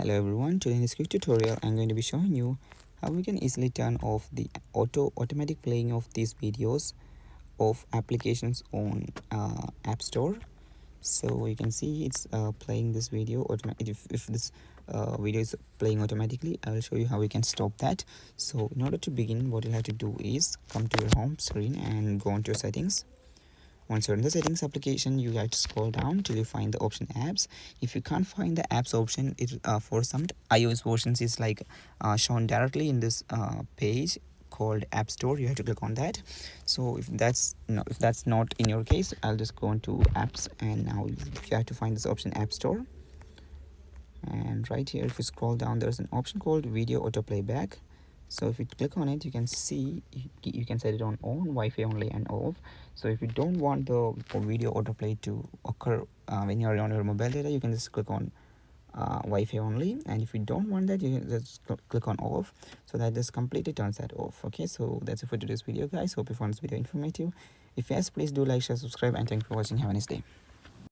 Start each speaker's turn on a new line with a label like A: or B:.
A: Hello everyone, today in this quick tutorial I'm going to be showing you how we can easily turn off the automatic playing of these videos of applications on App Store. So you can see it's playing this video if this video is playing automatically. I will show you how we can stop that. So in order to begin, what you'll have to do is come to your home screen and go into your settings. Once you're in the settings application, you have to scroll down till you find the option apps. If you can't find the apps option, it for some iOS versions is like shown directly in this page called App Store. You have to click on that. So if that's not in your case, I'll just go into apps, and now you have to find this option App Store. And right here, if you scroll down, there's an option called video auto playback. So if you click on it, you can see you can set it on Wi-Fi only and off. So if you don't want the video autoplay to occur when you're on your mobile data, you can just click on Wi-Fi only, and if you don't want that, you can just click on off, so that just completely turns that off. Okay, so that's it for today's video, guys. Hope you found this video informative. If yes, please do like, share, subscribe, and thank you for watching. Have a nice day.